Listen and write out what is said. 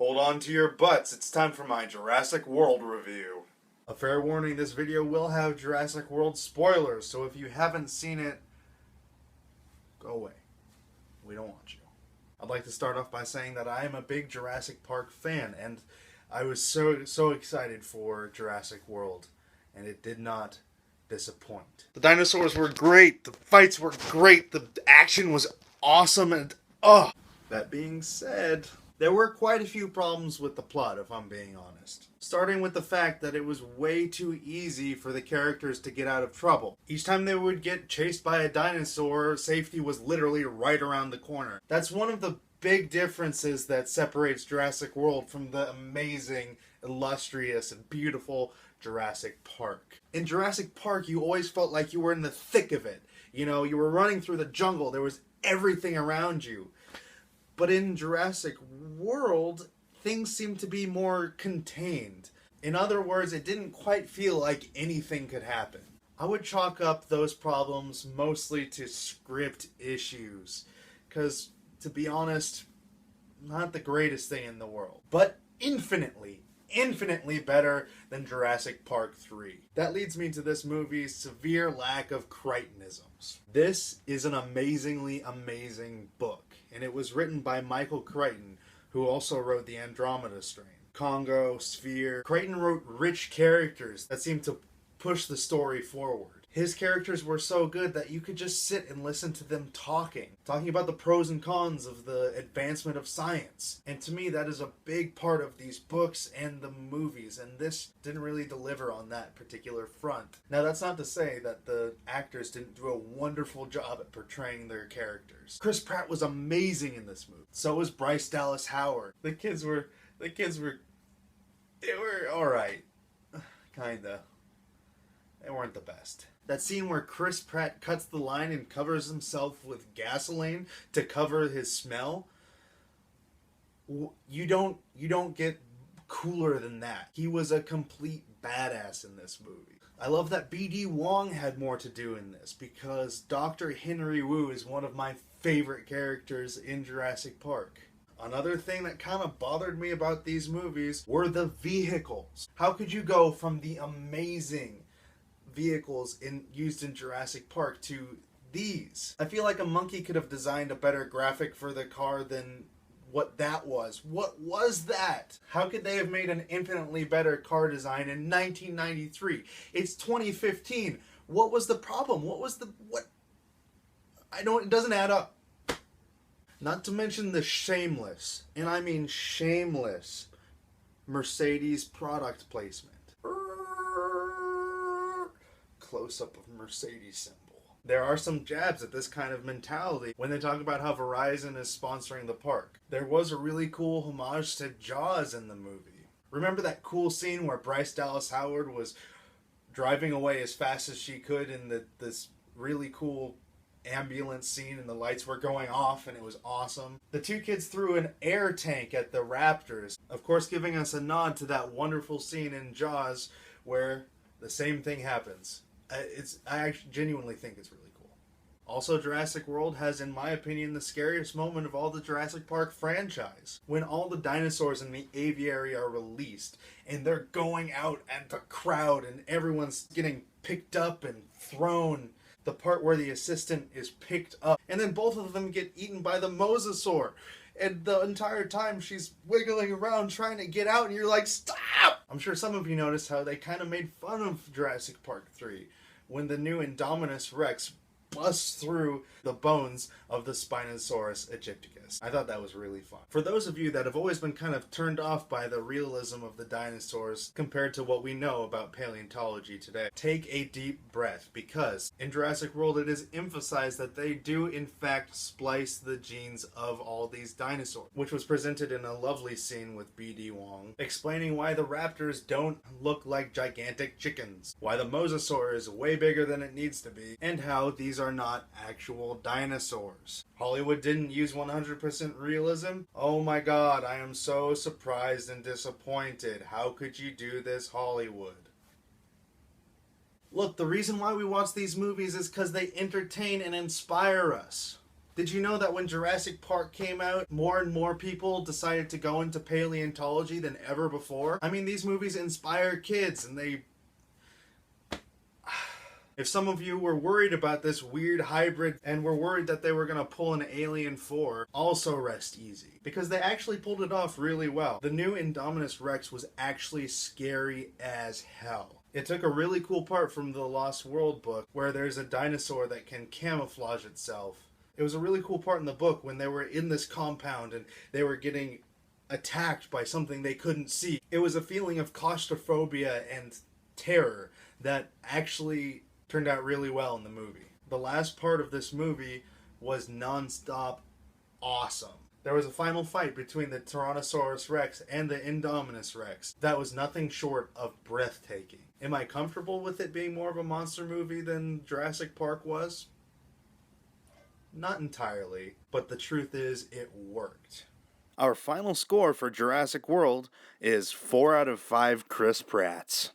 Hold on to your butts, it's time for my Jurassic World review. A fair warning, this video will have Jurassic World spoilers, so if you haven't seen it, go away. We don't want you. I'd like to start off by saying that I am a big Jurassic Park fan, and I was so excited for Jurassic World, and it did not disappoint. The dinosaurs were great, the fights were great, the action was awesome, and that being said, there were quite a few problems with the plot, if I'm being honest. Starting with the fact that it was way too easy for the characters to get out of trouble. Each time they would get chased by a dinosaur, safety was literally right around the corner. That's one of the big differences that separates Jurassic World from the amazing, illustrious, and beautiful Jurassic Park. In Jurassic Park, you always felt like you were in the thick of it. You know, you were running through the jungle, there was everything around you. But in Jurassic World, things seem to be more contained. In other words, it didn't quite feel like anything could happen. I would chalk up those problems mostly to script issues. Because, to be honest, not the greatest thing in the world. But infinitely better than Jurassic Park 3. That leads me to this movie's severe lack of Crichtonisms. This is an amazingly amazing book, and it was written by Michael Crichton, who also wrote The Andromeda Strain, Congo, Sphere. Crichton wrote rich characters that seemed to push the story forward. His characters were so good that you could just sit and listen to them talking about the pros and cons of the advancement of science. And to me, that is a big part of these books and the movies, and this didn't really deliver on that particular front. Now, that's not to say that the actors didn't do a wonderful job at portraying their characters. Chris Pratt was amazing in this movie. So was Bryce Dallas Howard. They were alright. Kinda. They weren't the best. That scene where Chris Pratt cuts the line and covers himself with gasoline to cover his smell, you don't get cooler than that. He was a complete badass in this movie. I love that B.D. Wong had more to do in this, because Dr. Henry Wu is one of my favorite characters in Jurassic Park. Another thing that kind of bothered me about these movies were the vehicles. How could you go from the amazing vehicles used in Jurassic Park to these? I feel like a monkey could have designed a better graphic for the car than what that was. What was that? How could they have made an infinitely better car design in 1993? It's 2015. What was the problem? It doesn't add up. Not to mention the shameless, and I mean shameless, Mercedes product placement. Close-up of Mercedes symbol. There are some jabs at this kind of mentality when they talk about how Verizon is sponsoring the park. There was a really cool homage to Jaws in the movie. Remember that cool scene where Bryce Dallas Howard was driving away as fast as she could in this really cool ambulance scene, and the lights were going off and it was awesome? The two kids threw an air tank at the raptors, of course giving us a nod to that wonderful scene in Jaws where the same thing happens. I actually genuinely think it's really cool. Also, Jurassic World has, in my opinion, the scariest moment of all the Jurassic Park franchise. When all the dinosaurs in the aviary are released, and they're going out at the crowd, and everyone's getting picked up and thrown. The part where the assistant is picked up, and then both of them get eaten by the mosasaur. And the entire time she's wiggling around trying to get out, and you're like, stop! I'm sure some of you noticed how they kind of made fun of Jurassic Park 3 when the new Indominus Rex busts through the bones of the Spinosaurus aegypticus. I thought that was really fun. For those of you that have always been kind of turned off by the realism of the dinosaurs compared to what we know about paleontology today, take a deep breath, because in Jurassic World it is emphasized that they do in fact splice the genes of all these dinosaurs, which was presented in a lovely scene with B.D. Wong, explaining why the raptors don't look like gigantic chickens, why the mosasaur is way bigger than it needs to be, and how these are not actual dinosaurs. Hollywood didn't use 100% realism? Oh my god, I am so surprised and disappointed. How could you do this, Hollywood? Look, the reason why we watch these movies is because they entertain and inspire us. Did you know that when Jurassic Park came out, more and more people decided to go into paleontology than ever before? I mean, these movies inspire kids, and they... If some of you were worried about this weird hybrid and were worried that they were going to pull an Alien 4, also rest easy. Because they actually pulled it off really well. The new Indominus Rex was actually scary as hell. It took a really cool part from the Lost World book where there's a dinosaur that can camouflage itself. It was a really cool part in the book when they were in this compound and they were getting attacked by something they couldn't see. It was a feeling of claustrophobia and terror that actually turned out really well in the movie. The last part of this movie was non-stop awesome. There was a final fight between the Tyrannosaurus Rex and the Indominus Rex that was nothing short of breathtaking. Am I comfortable with it being more of a monster movie than Jurassic Park was? Not entirely, but the truth is it worked. Our final score for Jurassic World is 4 out of 5 Chris Pratts.